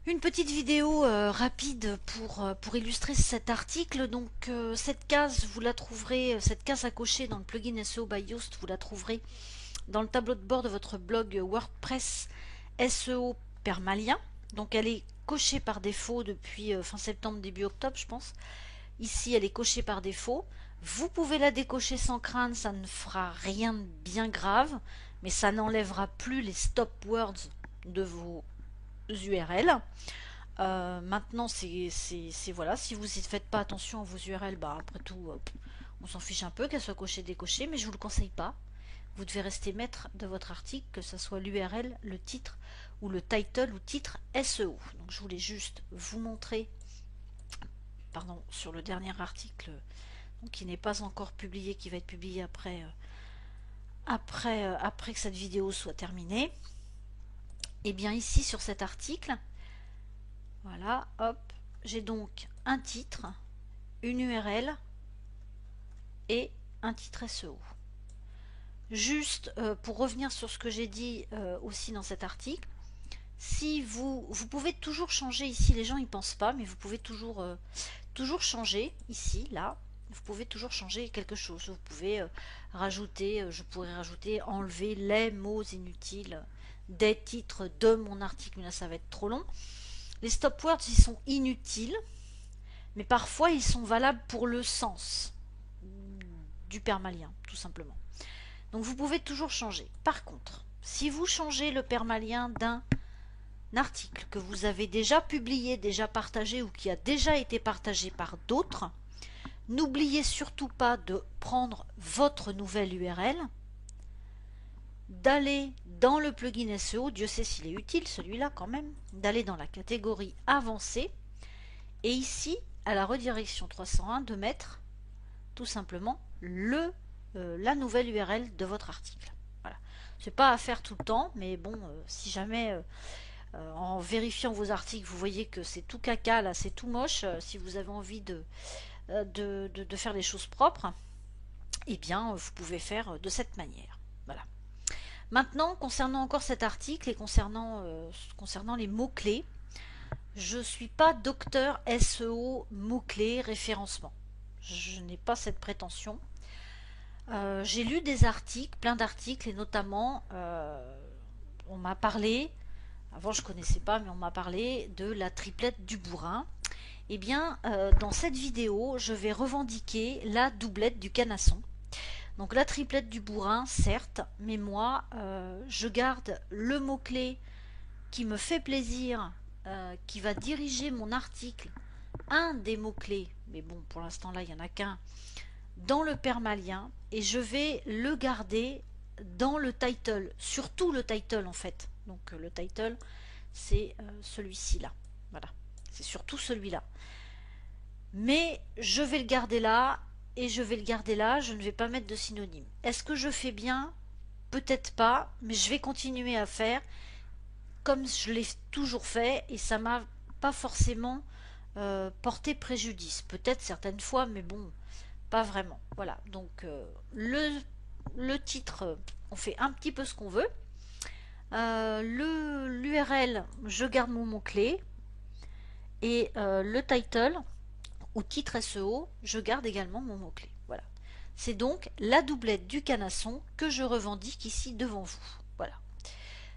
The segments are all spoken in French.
Une petite vidéo rapide pour illustrer cet article. Donc cette case, vous la trouverez, cette case à cocher dans le plugin SEO by Yoast, vous la trouverez dans le tableau de bord de votre blog WordPress SEO Permalien. Donc elle est cochée par défaut depuis fin septembre, début octobre je pense. Ici elle est cochée par défaut. Vous pouvez la décocher sans crainte, ça ne fera rien de bien grave, mais ça n'enlèvera plus les stop words de vos URL. Maintenant, voilà, si vous ne faites pas attention à vos URL, bah après tout, on s'en fiche un peu qu'elles soient cochées, décochées, mais je vous le conseille pas. Vous devez rester maître de votre article, que ce soit l'URL, le titre ou le title ou titre SEO. Donc je voulais juste vous montrer, pardon, sur le dernier article donc, qui n'est pas encore publié, qui va être publié après que cette vidéo soit terminée. Et bien ici sur cet article, voilà, hop, j'ai donc un titre, une URL et un titre SEO. Juste pour revenir sur ce que j'ai dit aussi dans cet article, si vous pouvez toujours changer ici, les gens y pensent pas, mais vous pouvez toujours changer ici, là, vous pouvez toujours changer quelque chose. Vous pouvez rajouter, je pourrais rajouter, enlever les mots inutiles des titres de mon article, mais là ça va être trop long. Les stop words, ils sont inutiles, mais parfois ils sont valables pour le sens du permalien, tout simplement. Donc vous pouvez toujours changer. Par contre, si vous changez le permalien d'un article que vous avez déjà publié, déjà partagé ou qui a déjà été partagé par d'autres, n'oubliez surtout pas de prendre votre nouvelle URL, d'aller dans le plugin SEO, Dieu sait s'il est utile celui-là quand même, d'aller dans la catégorie avancée et ici à la redirection 301 de mettre tout simplement la nouvelle URL de votre article. Voilà. C'est pas à faire tout le temps, mais bon, si jamais en vérifiant vos articles vous voyez que c'est tout caca là, c'est tout moche, si vous avez envie de faire les choses propres, eh bien vous pouvez faire de cette manière. Voilà. Maintenant, concernant encore cet article et concernant les mots-clés, je ne suis pas docteur SEO mots-clés référencement. Je n'ai pas cette prétention. J'ai lu des articles, plein d'articles, et notamment on m'a parlé, avant je ne connaissais pas, mais on m'a parlé de la triplette du bourrin. Eh bien, dans cette vidéo, je vais revendiquer la doublette du canasson. Donc la triplette du bourrin, certes, mais moi, je garde le mot-clé qui me fait plaisir, qui va diriger mon article, un des mots-clés, mais bon, pour l'instant là, il n'y en a qu'un, dans le permalien, et je vais le garder dans le title, surtout le title en fait. Donc le title, c'est celui-ci là. Voilà, c'est surtout celui-là. Mais je vais le garder là et je vais le garder là, je ne vais pas mettre de synonyme. Est-ce que je fais bien? Peut-être pas, mais je vais continuer à faire comme je l'ai toujours fait et ça m'a pas forcément porté préjudice. Peut-être certaines fois, mais bon, pas vraiment. Voilà, donc le titre, on fait un petit peu ce qu'on veut. L'URL, je garde mon mot-clé. Et le title, ou titre SEO, je garde également mon mot-clé. Voilà. C'est donc la doublette du canasson que je revendique ici devant vous. Voilà.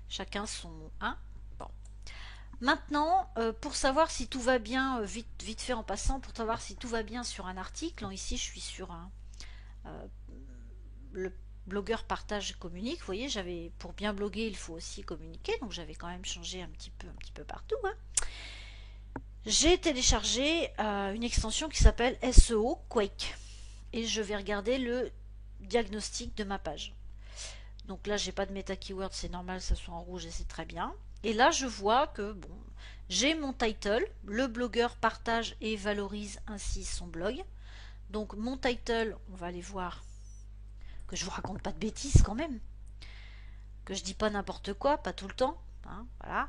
Chacun son 1. Bon. Maintenant, pour savoir si tout va bien, vite fait en passant, pour savoir si tout va bien sur un article, ici je suis sur le blogueur partage communique. Vous voyez, pour bien bloguer, il faut aussi communiquer, donc j'avais quand même changé un petit peu partout. Hein. J'ai téléchargé une extension qui s'appelle SEO Quake et je vais regarder le diagnostic de ma page. Donc là, j'ai pas de meta keyword, c'est normal, ça soit en rouge et c'est très bien. Et là, je vois que bon, j'ai mon title, le blogueur partage et valorise ainsi son blog. Donc mon title, on va aller voir que je vous raconte pas de bêtises quand même, que je dis pas n'importe quoi, pas tout le temps, hein, voilà.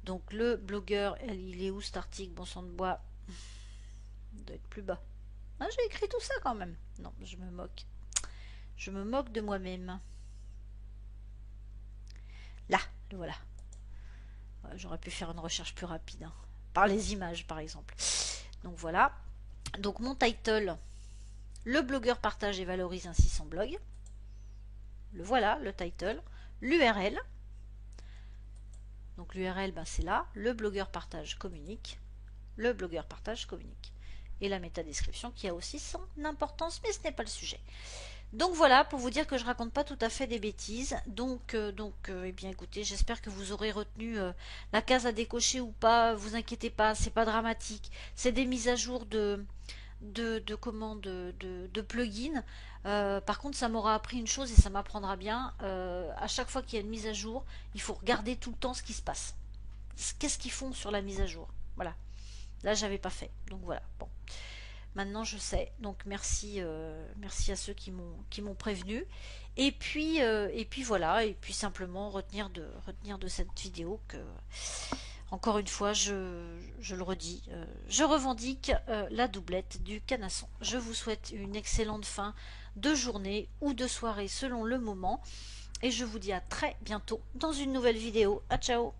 Donc le blogueur, il est où cet article? Bon sang de bois, il doit être plus bas. Ah, j'ai écrit tout ça quand même. Non, je me moque. Je me moque de moi-même. Là, le voilà. J'aurais pu faire une recherche plus rapide, hein, par les images par exemple. Donc voilà. Donc mon title, le blogueur partage et valorise ainsi son blog. Le voilà, le title. L'URL. Donc l'URL, ben, c'est là. Le blogueur partage communique. Le blogueur partage communique. Et la métadescription qui a aussi son importance, mais ce n'est pas le sujet. Donc voilà, pour vous dire que je raconte pas tout à fait des bêtises. Donc, eh bien écoutez, j'espère que vous aurez retenu la case à décocher ou pas. Vous inquiétez pas, c'est pas dramatique. C'est des mises à jour de plugins. Par contre, ça m'aura appris une chose et ça m'apprendra bien. À chaque fois qu'il y a une mise à jour, il faut regarder tout le temps ce qui se passe. Qu'est-ce qu'ils font sur la mise à jour? Voilà. Là, j'avais pas fait. Donc voilà. Bon. Maintenant je sais, donc merci à ceux qui m'ont prévenu. Et puis voilà, et puis simplement retenir de cette vidéo que, encore une fois, je le redis, je revendique la doublette du canasson. Je vous souhaite une excellente fin de journée ou de soirée selon le moment, et je vous dis à très bientôt dans une nouvelle vidéo. À ciao!